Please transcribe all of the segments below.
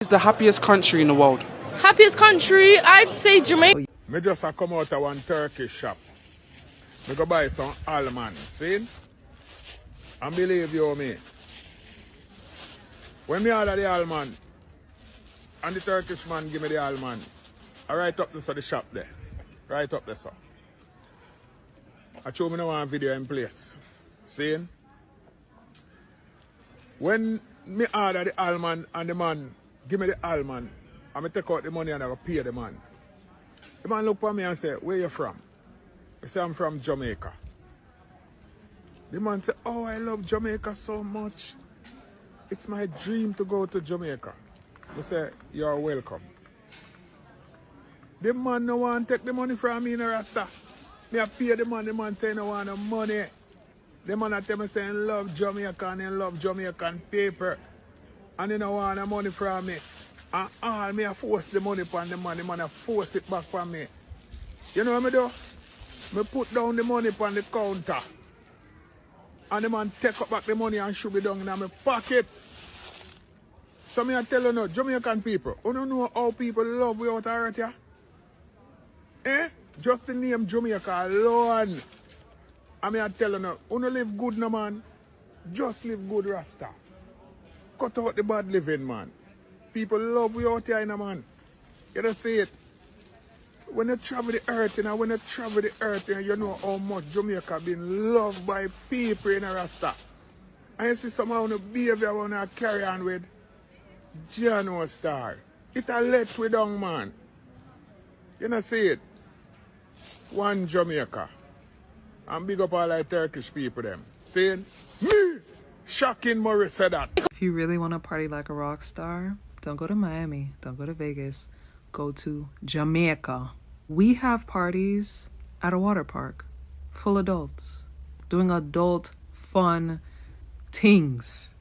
It's the happiest country in the world. Happiest country, I'd say Jamaica. Me just a come out of one Turkish shop. Me go buy some almond, see? And believe you me, when me order the almond, and the Turkish man give me the almond, I write up this at the shop there. Right up there, sir. I show me now one video in place. See? When me order the almond and the man give me the almond, and me take out the money and I go pay the man. The man look at me and say, where you from? I say, I'm from Jamaica. The man say, oh, I love Jamaica so much. It's my dream to go to Jamaica. I say, you're welcome. The man no want to take the money from me in a rasta. Me a pay the man say no want no money. The man a tell me say he love Jamaica and he love Jamaican paper. And he no want no money from me. And all me a force the money upon the man a force it back from me. You know what I do? Me put down the money upon the counter. And the man take up back the money and shoot it down in my pocket. So me I tell you now, Jamaican people, you don't know how people love without hurt ya? Eh? Just the name Jamaica alone. I mean I tell you now, you don't live good no man. Just live good Rasta. Cut out the bad living man. People love without ya, man. You don't see it. When you travel the earth, you know how much Jamaica been loved by people in a Rasta. And you see someone who behavior want to carry on with Jano Star. It a let we down, man. You know see it? One Jamaica. And big up all like Turkish people them. Saying, me! Shocking Morris said that. If you really want to party like a rock star, don't go to Miami, don't go to Vegas, go to Jamaica. We have parties at a water park, full adults, doing adult fun things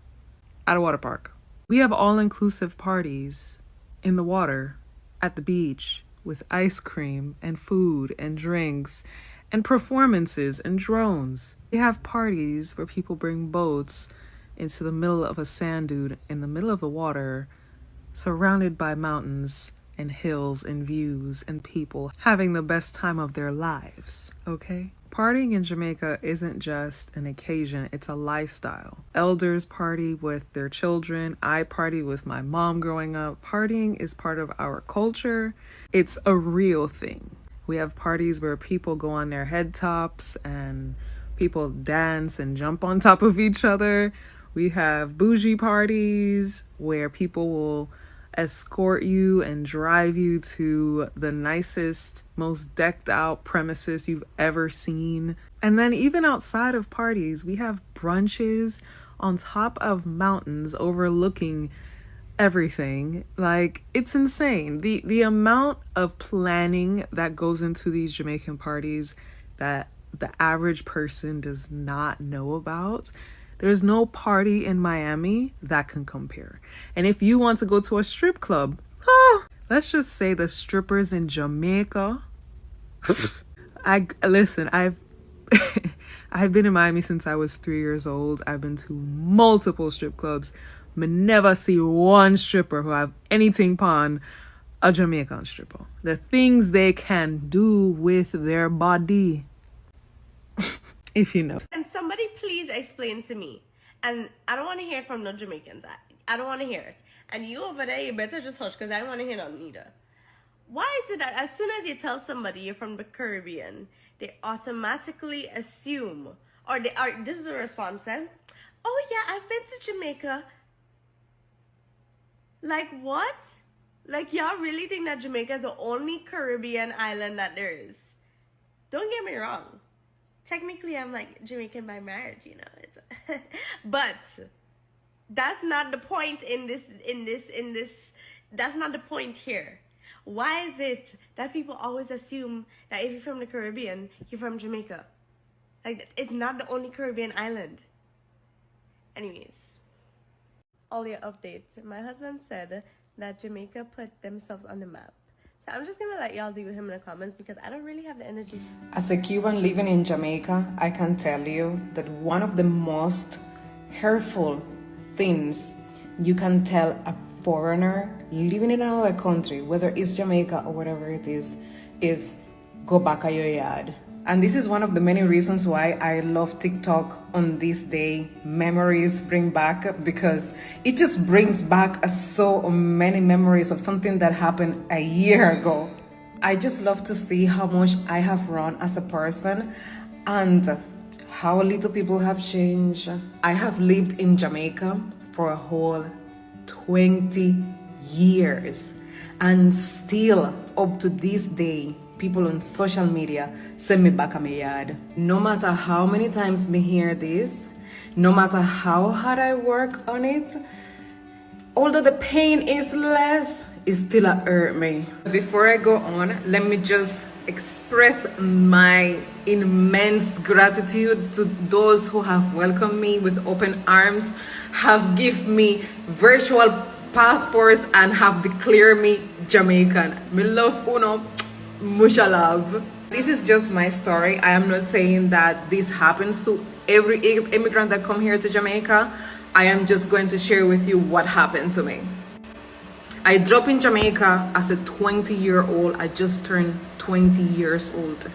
at a water park. We have all-inclusive parties in the water, at the beach, with ice cream and food and drinks and performances and drones. We have parties where people bring boats into the middle of a sand dune in the middle of the water, surrounded by mountains and hills and views and people having the best time of their lives, okay? Partying in Jamaica isn't just an occasion, it's a lifestyle. Elders party with their children. I party with my mom growing up. Partying is part of our culture. It's a real thing. We have parties where people go on their head tops and people dance and jump on top of each other. We have bougie parties where people will escort you and drive you to the nicest, most decked out premises you've ever seen. And then even outside of parties, we have brunches on top of mountains overlooking everything. Like, it's insane. The amount of planning that goes into these Jamaican parties that the average person does not know about. There's no party in Miami that can compare. And if you want to go to a strip club, let's just say the strippers in Jamaica. I've I've been in Miami since I was 3 years old. I've been to multiple strip clubs. Me never see one stripper who have anything upon a Jamaican stripper. The things they can do with their body. If you know. And somebody please explain to me. And I don't want to hear it from no Jamaicans. I don't want to hear it. And you over there, you better just hush because I don't want to hear none either. Why is it that as soon as you tell somebody you're from the Caribbean, they automatically assume, or this is a response then, oh yeah, I've been to Jamaica. Like what? Like y'all really think that Jamaica is the only Caribbean island that there is? Don't get me wrong. Technically, I'm like Jamaican by marriage, you know. It's but that's not the point in this. That's not the point here. Why is it that people always assume that if you're from the Caribbean, you're from Jamaica? Like, it's not the only Caribbean island. Anyways, all your updates. My husband said that Jamaica put themselves on the map. So I'm just gonna let y'all deal with him in the comments because I don't really have the energy. As a Cuban living in Jamaica, I can tell you that one of the most hurtful things you can tell a foreigner living in another country, whether it's Jamaica or whatever it is go back a your yard. And this is one of the many reasons why I love TikTok on this day. Memories bring back, because it just brings back so many memories of something that happened a year ago. I just love to see how much I have grown as a person and how little people have changed. I have lived in Jamaica for a whole 20 years, and still up to this day, people on social media send me back a my yard. No matter how many times me hear this, no matter how hard I work on it, although the pain is less, it still hurt me. Before I go on, let me just express my immense gratitude to those who have welcomed me with open arms, have given me virtual passports, and have declared me Jamaican. Me love uno, much love. This is just my story. I am not saying that this happens to every immigrant that come here to Jamaica. I am just going to share with you what happened to me. I dropped in Jamaica as a 20-year-old. I just turned 20 years old.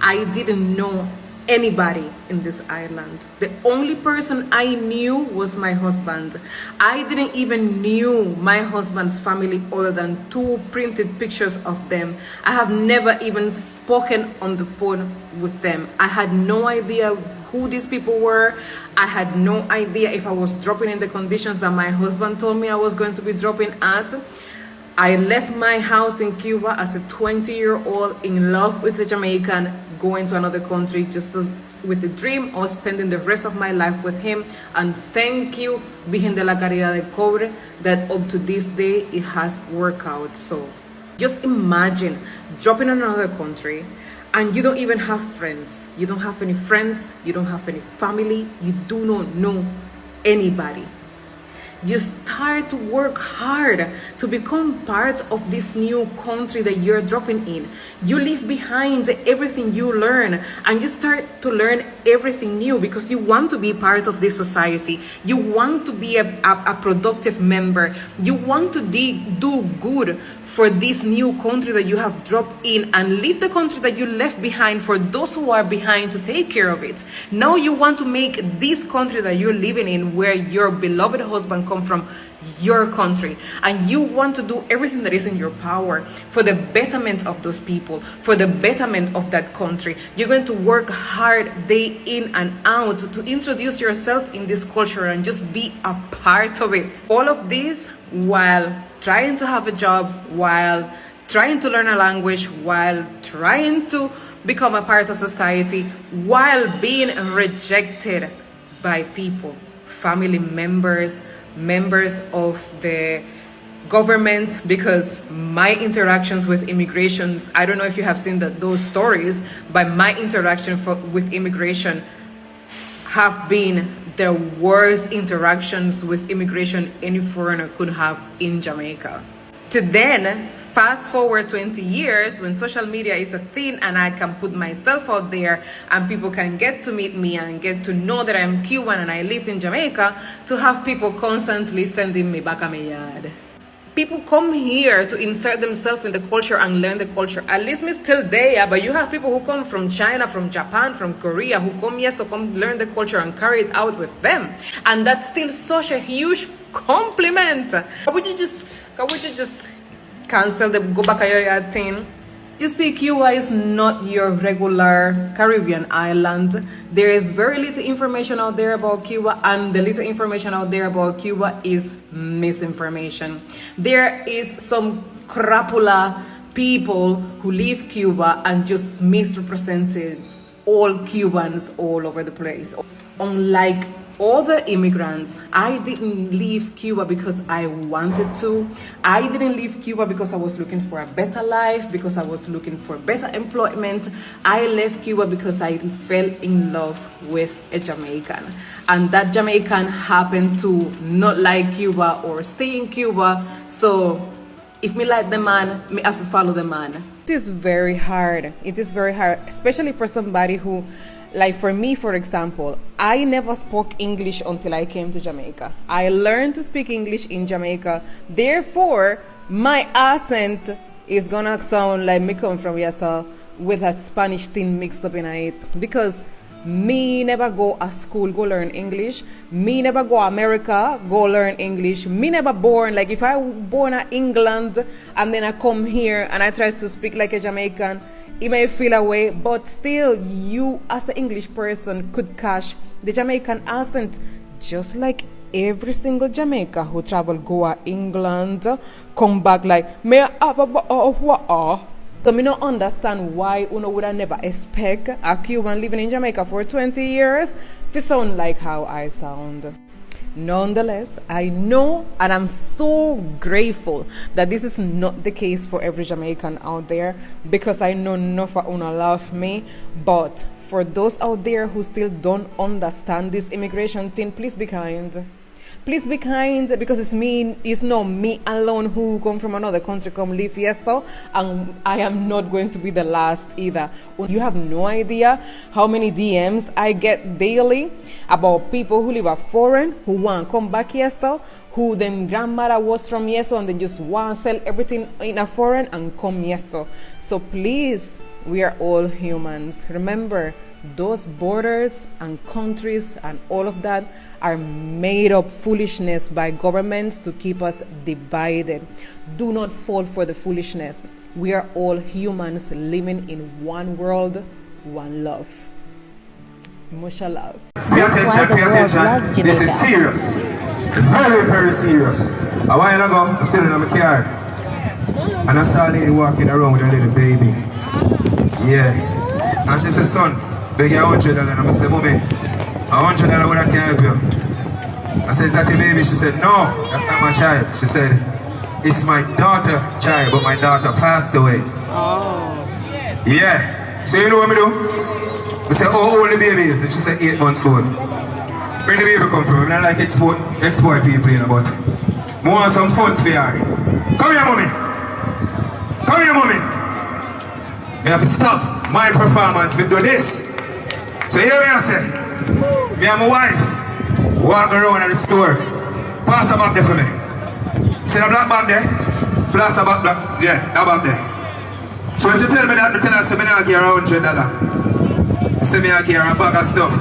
I didn't know anybody in this island. The only person I knew was my husband. I didn't even knew my husband's family other than 2 printed pictures of them. I have never even spoken on the phone with them. I had no idea who these people were. I had no idea if I was dropping in the conditions that my husband told me I was going to be dropping at. I left my house in Cuba as a 20-year-old in love with a Jamaican, going to another country with the dream of spending the rest of my life with him. And thank you, Virgen de la Caridad de Cobre, that up to this day it has worked out. So just imagine dropping in another country and you don't even have friends. You don't have any friends, you don't have any family, you do not know anybody. You start to work hard to become part of this new country that you're dropping in. You leave behind everything you learn and you start to learn everything new because you want to be part of this society. You want to be a productive member. You want to do good for this new country that you have dropped in, and leave the country that you left behind for those who are behind to take care of it. Now you want to make this country that you're living in, where your beloved husband come from, your country, and you want to do everything that is in your power for the betterment of those people, for the betterment of that country. You're going to work hard day in and out to introduce yourself in this culture and just be a part of it. All of this while trying to have a job, while trying to learn a language, while trying to become a part of society, while being rejected by people, family members, members of the government, because my interactions with immigrations, I don't know if you have seen those stories, but my interaction with immigration have been the worst interactions with immigration any foreigner could have in Jamaica. To then, fast forward 20 years when social media is a thing and I can put myself out there and people can get to meet me and get to know that I'm Cuban and I live in Jamaica, to have people constantly sending me back a my yard. People come here to insert themselves in the culture and learn the culture. At least me still there, but you have people who come from China, from Japan, from Korea, who come here to come learn the culture and carry it out with them. And that's still such a huge compliment. How would you just cancel the go back a your yard thing? You see, Cuba is not your regular Caribbean island. There is very little information out there about Cuba, and the little information out there about Cuba is misinformation. There is some crapula people who leave Cuba and just misrepresented all Cubans all over the place. Unlike other immigrants, I didn't leave Cuba because I wanted to. I didn't leave Cuba because I was looking for a better life, because I was looking for better employment. I left Cuba because I fell in love with a Jamaican. And that Jamaican happened to not like Cuba or stay in Cuba. So if me like the man, me have to follow the man. It is very hard. It is very hard, especially for somebody who Like for me, for example, I never spoke English until I came to Jamaica. I learned to speak English in Jamaica. Therefore, my accent is gonna sound like me come from Yasa with a Spanish thing mixed up in it. Because me never go to school, go learn English. Me never go America, go learn English. Me never born, like if I born in England and then I come here and I try to speak like a Jamaican, it may feel away, but still you as an English person could catch the Jamaican accent just like every single Jamaica who travel go to England, come back like, may I have a so me don't understand why uno would have never expect a Cuban living in Jamaica for 20 years to sound like how I sound. Nonetheless, I know and I'm so grateful that this is not the case for every Jamaican out there, because I know enough of uno love me. But for those out there who still don't understand this immigration thing, please be kind. Please be kind, because it's not me alone who come from another country come live here, so and I am not going to be the last either. You have no idea how many DMs I get daily about people who live at foreign, who want to come back here, so who then grandmother was from here, so and they just want to sell everything in a foreign and come here, so please, we are all humans. Remember, those borders and countries and all of that are made up foolishness by governments to keep us divided. Do not fall for the foolishness. We are all humans living in one world, one love. Musha love. Pay attention. This is serious. Very, very serious. A while ago, I was sitting in my car and I saw a lady walking around with a little baby. Yeah. And she said, son, beg you $100. And I said, mommy, $100 would I can help you. I said, is that your baby? She said, no, that's not my child. She said, it's my daughter child, but my daughter passed away. Oh. Yeah. So you know what I do? I said, how old the baby is? And she said, 8 months old. Where the baby come from? I like export people, you know, but I want some funds for her. Come here, mommy. Come here, mommy. I have to stop my performance to do this. So here me I say, me and my wife walk around at the store. Pass the bag there for me. See the black bag there? Pass the bag black. Yeah, that bag there. So when you tell me that, I tell her, say me not give her $100. You say me I give her a bag of stuff.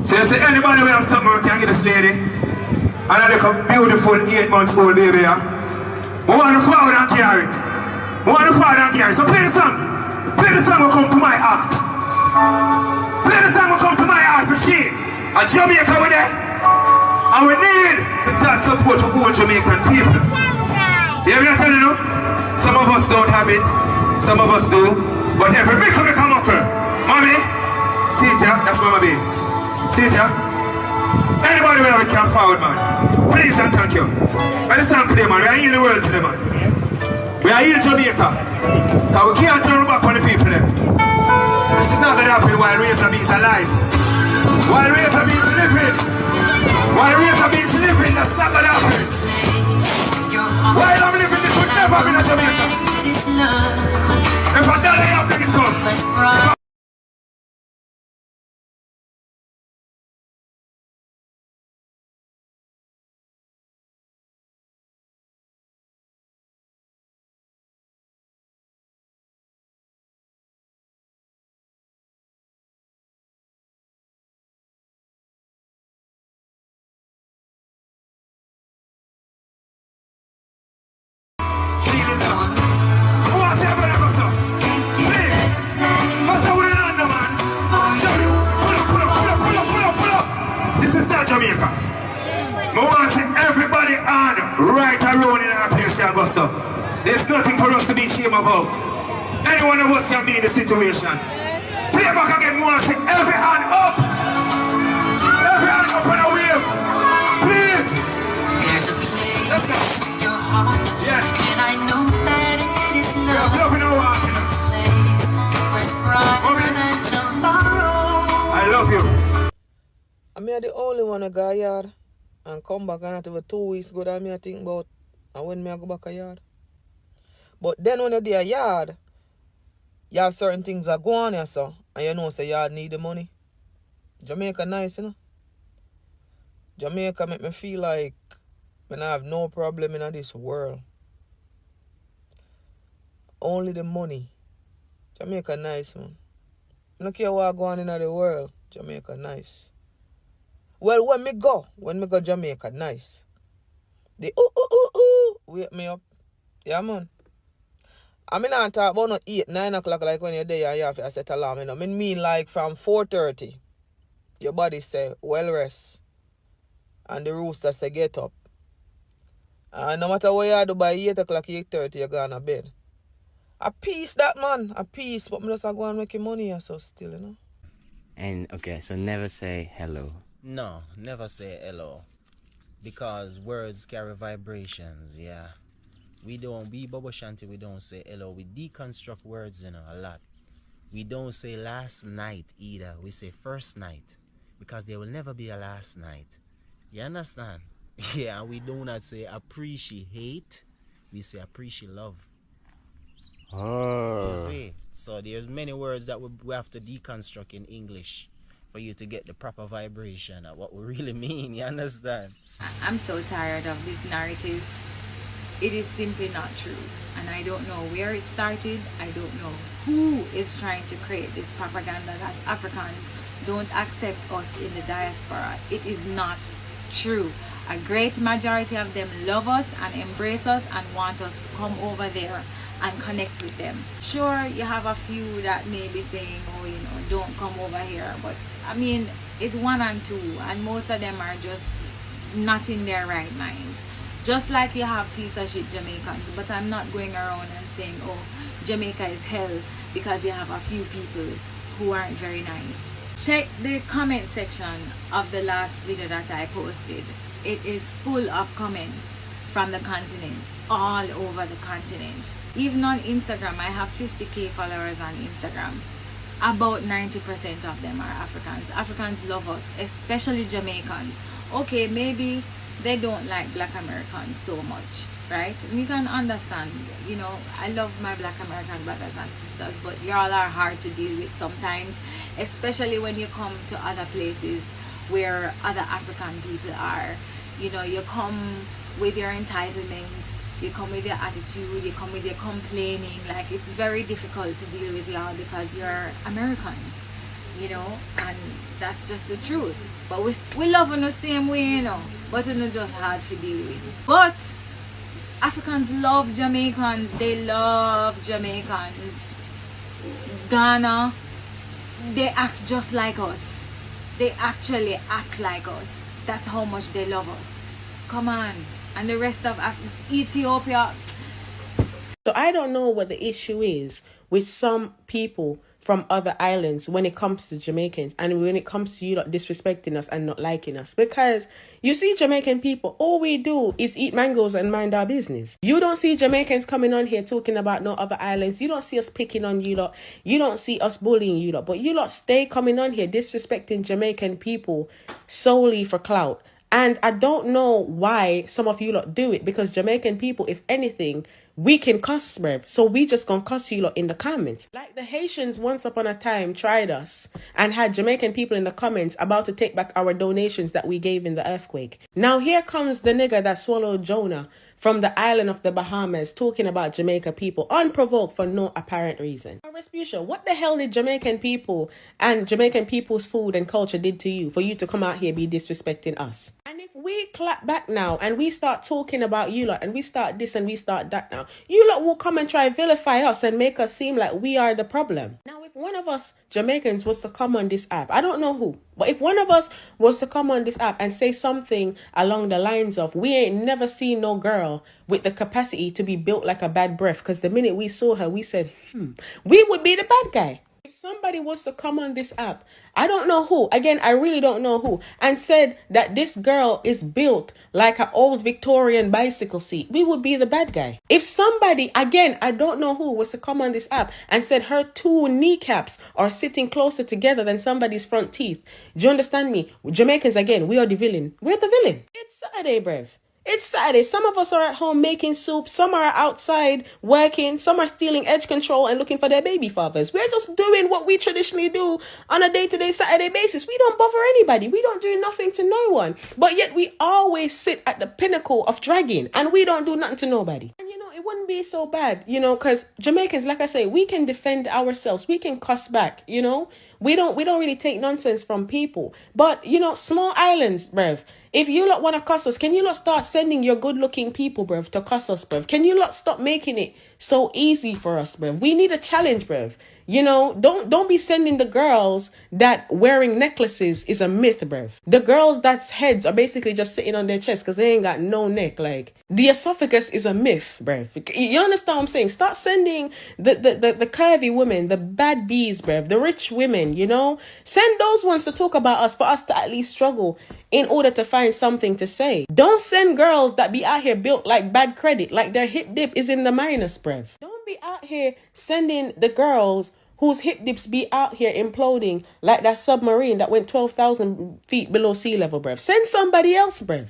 So you say anybody will have something can give this lady and a little beautiful 8 months old baby here. I want to forward and carry it. I want to forward and carry it. So play the song. Play the song will come to my heart. Play the song will come to my heart for she. A Jamaica with there. And we need to start support for all Jamaican people. You hear me telling you? Some of us don't have it. Some of us do. But every big come up here. Mommy, see it here? That's Mama B. See it here? Anybody where we can forward, man? Please and thank you. When the song play, man, we are healing the world today, man. We are healing Jamaica. Because we can't turn back on the people then. This is not going to happen while Razor B is alive. While Razor B is living. While Razor B is living, that's not going to happen. While I'm living, this would never be in Jamaica. If I die, I have to come. Jamaica. I want to see everybody on right around in our place for Augusta. There's nothing for us to be ashamed about. Any one of us can be in the situation. Play back again. I want to see every hand up. Every hand up on a wave. Please. Let's go. Yeah. And I know that it is not. We're loving our heart. I love you. I'm the only one who go yard and come back and not even 2 weeks ago that I think about and when I go back a yard. But then when you're there yard, You have certain things that go on here, so, and you know, say you need the money. Jamaica nice, you know. Jamaica make me feel like when I have no problem in this world. Only the money. Jamaica nice, man. I don't care what go on in the world. Jamaica nice. Well, when me go Jamaica, nice. They wake me up. Yeah, man. I mean, I talk about no 8, 9 o'clock like when you're there and you have to set alarm, you know. I mean like from 4:30, your body say, well rest. And the rooster say, get up. And no matter what you do by 8 o'clock, 8:30, you're going to bed. A piece that, man. A piece. But I just go and make money here, so still, you know. And, okay, so never say hello. No, never say hello. Because words carry vibrations, yeah. We Bobo Shanti, we don't say hello. We deconstruct words, you know, a lot. We don't say last night either. We say first night. Because there will never be a last night. You understand? Yeah, and we do not say appreciate. We say appreciate love. Oh. You see? So there's many words that we have to deconstruct in English for you to get the proper vibration of what we really mean. You understand? I'm so tired of this narrative. It is simply not true. And I don't know where it started. I don't know who is trying to create this propaganda that Africans don't accept us in the diaspora. It is not true. A great majority of them love us and embrace us and want us to come over there and connect with them. Sure, you have a few that may be saying, oh, you know, don't come over here. But I mean, it's 1 and 2, and most of them are just not in their right minds. Just like you have piece of shit Jamaicans, but I'm not going around and saying, oh, Jamaica is hell because you have a few people who aren't very nice. Check the comment section of the last video that I posted. It is full of comments from the continent, all over the continent. Even on Instagram, I have 50k followers on Instagram. About 90% of them are Africans. Africans love us, especially Jamaicans. Okay, maybe they don't like Black Americans so much, right? And you can understand, you know, I love my Black American brothers and sisters, but y'all are hard to deal with sometimes, especially when you come to other places where other African people are. You know, you come with your entitlement, you come with your attitude, you come with your complaining. Like, it's very difficult to deal with y'all because you're American, you know, and that's just the truth. But we love in the same way, you know, but it's just hard to deal with. But Africans love Jamaicans. They love Jamaicans. Ghana, they act just like us. They actually act like us. That's how much they love us. Come on. And the rest of Ethiopia. So I don't know what the issue is with some people from other islands when it comes to Jamaicans and when it comes to you not disrespecting us and not liking us. Because you see Jamaican people, all we do is eat mangoes and mind our business. You don't see Jamaicans coming on here talking about no other islands. You don't see us picking on you lot. You don't see us bullying you lot. But you lot stay coming on here disrespecting Jamaican people solely for clout. And I don't know why some of you lot do it, because Jamaican people, if anything, we can cuss, bruv. So we just gonna cuss you lot in the comments. Like the Haitians once upon a time tried us and had Jamaican people in the comments about to take back our donations that we gave in the earthquake. Now here comes the nigga that swallowed Jonah from the island of the Bahamas talking about Jamaica people unprovoked for no apparent reason. Respucia, what the hell did Jamaican people and Jamaican people's food and culture did to you for you to come out here be disrespecting us? And if we clap back now and we start talking about you lot and we start this and we start that now, you lot will come and try vilify us and make us seem like we are the problem. Now, if one of us Jamaicans was to come on this app, I don't know who, but if one of us was to come on this app and say something along the lines of, we ain't never seen no girl with the capacity to be built like a bad breath, because the minute we saw her, we said, we would be the bad guy. If somebody was to come on this app, I don't know who, again, I really don't know who, and said that this girl is built like an old Victorian bicycle seat, we would be the bad guy. If somebody, again, I don't know who, was to come on this app and said her 2 kneecaps are sitting closer together than somebody's front teeth, do you understand me? Jamaicans, again, we are the villain. We're the villain. It's Saturday, bruv. It's Saturday. Some of us are at home making soup. Some are outside working. Some are stealing edge control and looking for their baby fathers. We're just doing what we traditionally do on a day-to-day Saturday basis. We don't bother anybody. We don't do nothing to no one. But yet we always sit at the pinnacle of dragging and we don't do nothing to nobody. And you know, it wouldn't be so bad, you know, because Jamaicans, like I say, we can defend ourselves. We can cuss back, you know. We don't really take nonsense from people. But, you know, small islands, bruv. If you lot want to cuss us, can you lot start sending your good-looking people, bruv, to cuss us, bruv? Can you lot stop making it so easy for us, bruv? We need a challenge, bruv. You know, don't be sending the girls that wearing necklaces is a myth, bruv. The girls that's heads are basically just sitting on their chest because they ain't got no neck. Like, the esophagus is a myth, bruv. You understand what I'm saying? Start sending the curvy women, the bad bees, bruv, the rich women, you know? Send those ones to talk about us for us to at least struggle in order to find something to say. Don't send girls that be out here built like bad credit, like their hip dip is in the minus, bruv. Don't be out here sending the girls whose hip dips be out here imploding like that submarine that went 12,000 feet below sea level, bruv. Send somebody else, bruv.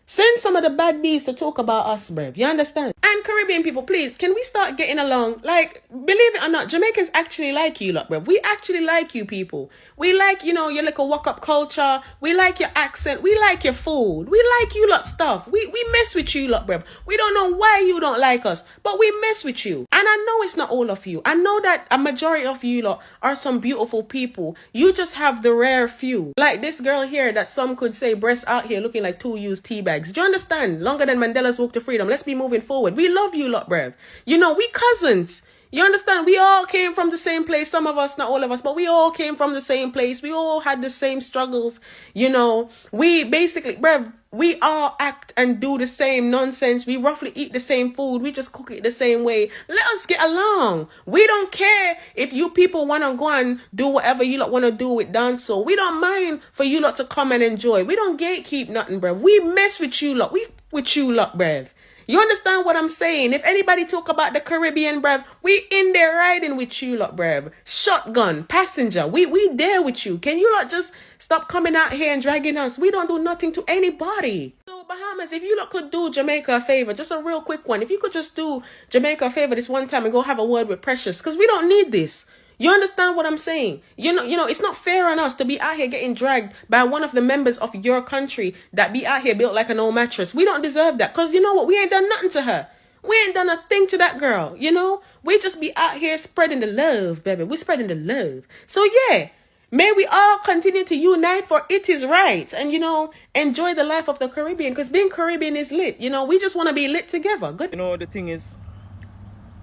Send some of the bad bees to talk about us, bruv. You understand? And Caribbean people, please, can we start getting along? Like, believe it or not, Jamaicans actually like you lot, bruv. We actually like you people. We like, you know, your little walk-up culture. We like your accent. We like your food. We like you lot stuff. We mess with you lot, bruv. We don't know why you don't like us, but we mess with you. And I know it's not all of you. I know that a majority of you lot are some beautiful people. You just have the rare few. Like this girl here that some could say breasts out here looking like 2 used tea bags. Do you understand? Longer than Mandela's walk to freedom. Let's be moving forward. We love you lot, bruv. You know, we cousins. You understand? We all came from the same place. Some of us, not all of us, but we all came from the same place. We all had the same struggles. You know, we basically, bruv, we all act and do the same nonsense. We roughly eat the same food. We just cook it the same way. Let us get along. We don't care if you people want to go and do whatever you lot want to do with dancehall. We don't mind for you lot to come and enjoy. We don't gatekeep nothing, bruv. We mess with you lot. We with you lot, bruv. You understand what I'm saying? If anybody talk about the Caribbean, bruv, we in there riding with you lot, bruv. Shotgun, passenger, we there with you. Can you lot just stop coming out here and dragging us? We don't do nothing to anybody. So Bahamas, if you lot could do Jamaica a favor, just a real quick one. If you could just do Jamaica a favor this one time and go have a word with Precious, because we don't need this. You understand what I'm saying? You know, it's not fair on us to be out here getting dragged by one of the members of your country that be out here built like an old mattress. We don't deserve that. Because you know what? We ain't done nothing to her. We ain't done a thing to that girl, you know? We just be out here spreading the love, baby. We're spreading the love. So yeah, may we all continue to unite for it is right. And, you know, enjoy the life of the Caribbean. Because being Caribbean is lit. You know, we just want to be lit together. Good. You know, the thing is,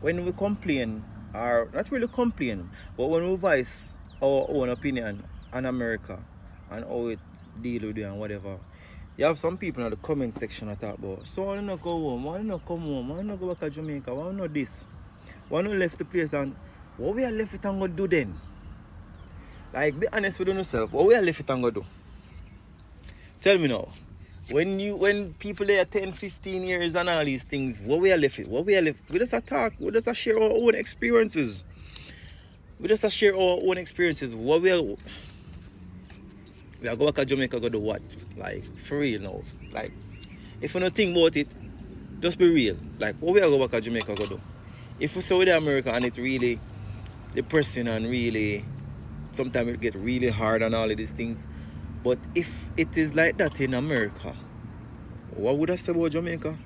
when we complain, or not really complain, but when we voice our own opinion on America and how it deal with you and whatever, you have some people in the comment section that talk about, so why not go home, why not come home, why not go back to Jamaica, why not this, why not left the place, and what we are left it and go do then? Like, be honest with yourself, what we are left it and go do? Tell me now. When people there 10, 15 years and all these things, what we are left with? We just talk, we just share our own experiences. What we are go back to Jamaica, go do what? Like, for real now. Like, if you don't think about it, just be real. Like, what we are go back to Jamaica, go do? If we saw with America and it's really depressing and really, sometimes it get really hard and all of these things. But if it is like that in America, what would I say about Jamaica?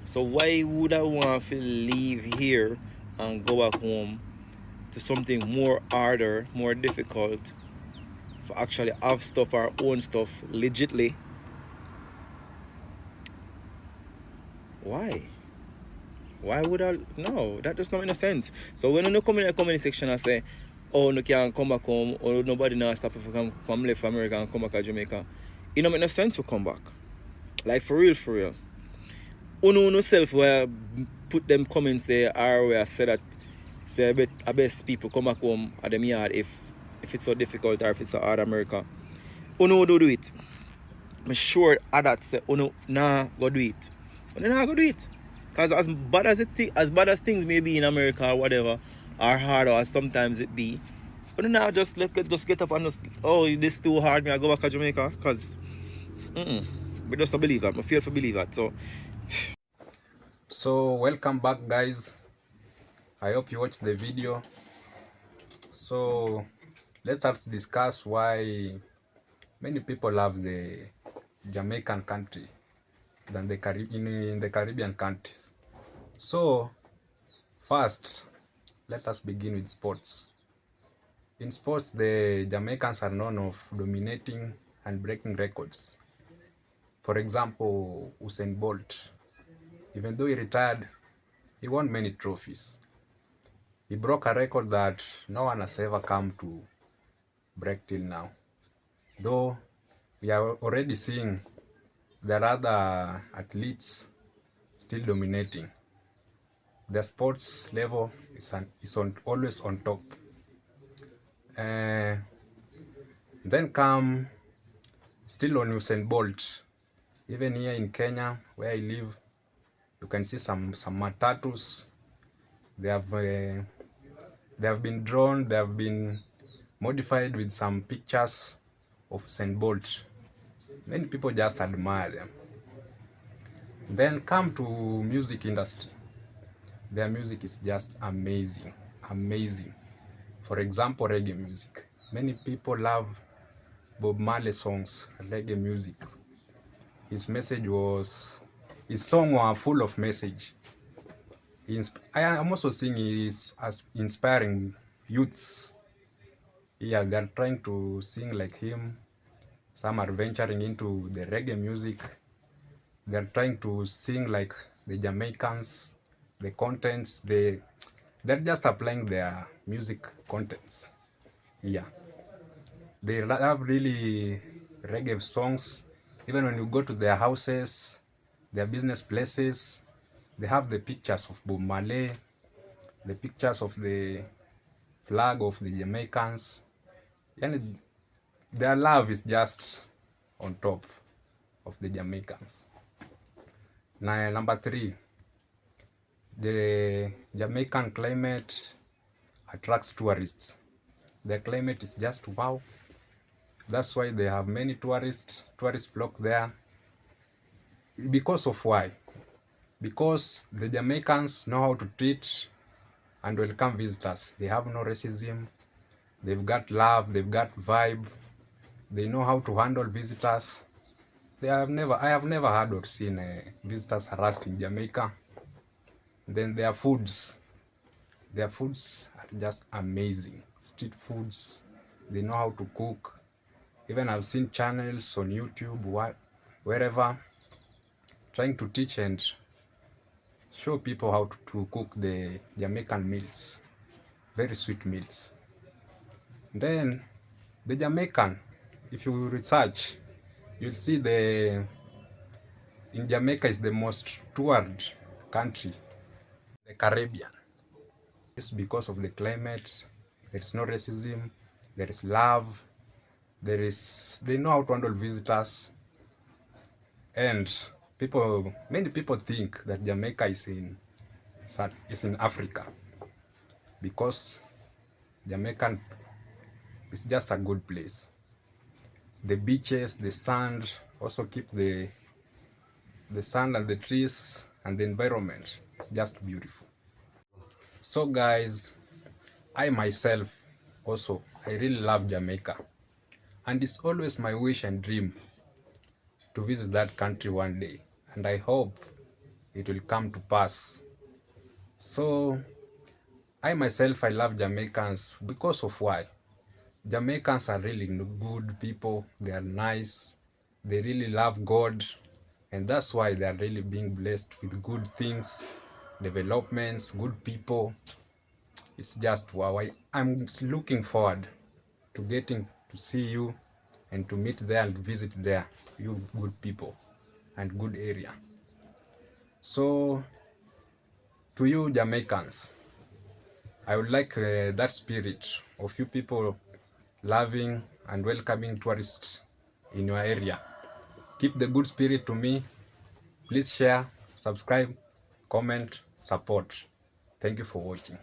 So why would I want to leave here and go back home to something more harder, more difficult, for actually have stuff, our own stuff, legitly? Why? Why would I? No, that does not make no sense. So when you come in the comment section and say, oh, no can come back home, or nobody now stop if you come left America and come back to Jamaica, it don't make no sense to come back. Like, for real, for real. Uno self where put them comments there, or where I say that, say I best people come back home at them yard if it's so difficult or if it's so hard America. Uno do it. I'm sure that say Uno nah go do it. Uno nah go do it. Because as bad as things may be in America or whatever, or hard or sometimes it be, but now just get up and just, oh, this too hard, me I go back to Jamaica, because we just don't believe that. I feel to believe that. So So welcome back, guys. I hope you watched the video. So let's discuss why many people love the Jamaican country than the in the Caribbean countries. So first, let us begin with sports. In sports, the Jamaicans are known of dominating and breaking records. For example, Usain Bolt, even though he retired, he won many trophies. He broke a record that no one has ever come to break till now. Though we are already seeing there are other athletes still dominating. The sports level is always on top. Then come still on Usain Bolt. Even here in Kenya, where I live, you can see some matatus. They have been drawn. They have been modified with some pictures of Usain Bolt. Many people just admire them. Then come to music industry. Their music is just amazing, amazing. For example, reggae music. Many people love Bob Marley songs, reggae music. His song were full of message. I am also seeing is as inspiring youths. Yeah, they are trying to sing like him. Some are venturing into the reggae music. They are trying to sing like the Jamaicans, the contents, they're just applying their music contents. Yeah. They have really reggae songs. Even when you go to their houses, their business places, they have the pictures of Bob Marley, the pictures of the flag of the Jamaicans. And their love is just on top of the Jamaicans. Now, number 3, the Jamaican climate attracts tourists. The climate is just wow. That's why they have many tourists flock there. Because of why? Because the Jamaicans know how to treat and welcome visitors. They have no racism. They've got love. They've got vibe. They know how to handle visitors. I have never heard or seen visitors harassed in Jamaica. Then their foods are just amazing. Street foods. They know how to cook. Even I've seen channels on YouTube, wherever, trying to teach and show people how to cook the Jamaican meals. Very sweet meals. Then the Jamaican, if you research, you'll see in Jamaica is the most toured country, the Caribbean. It's because of the climate. There is no racism. There is love. They know how to handle visitors. And many people think that Jamaica is in Africa, because Jamaica is just a good place. The beaches, the sand, also keep the sand and the trees and the environment. It's just beautiful. So guys, I myself also, I really love Jamaica. And it's always my wish and dream to visit that country one day. And I hope it will come to pass. So I myself, I love Jamaicans because of why? Jamaicans are really good people. They are nice. They really love God. And that's why they are really being blessed with good things, developments, good people. It's just wow. I'm looking forward to getting to see you and to meet there and visit there, you good people and good area. So to you Jamaicans, I would like that spirit of you people loving and welcoming tourists in your area. Keep the good spirit to me. Please share, subscribe, comment, support. Thank you for watching.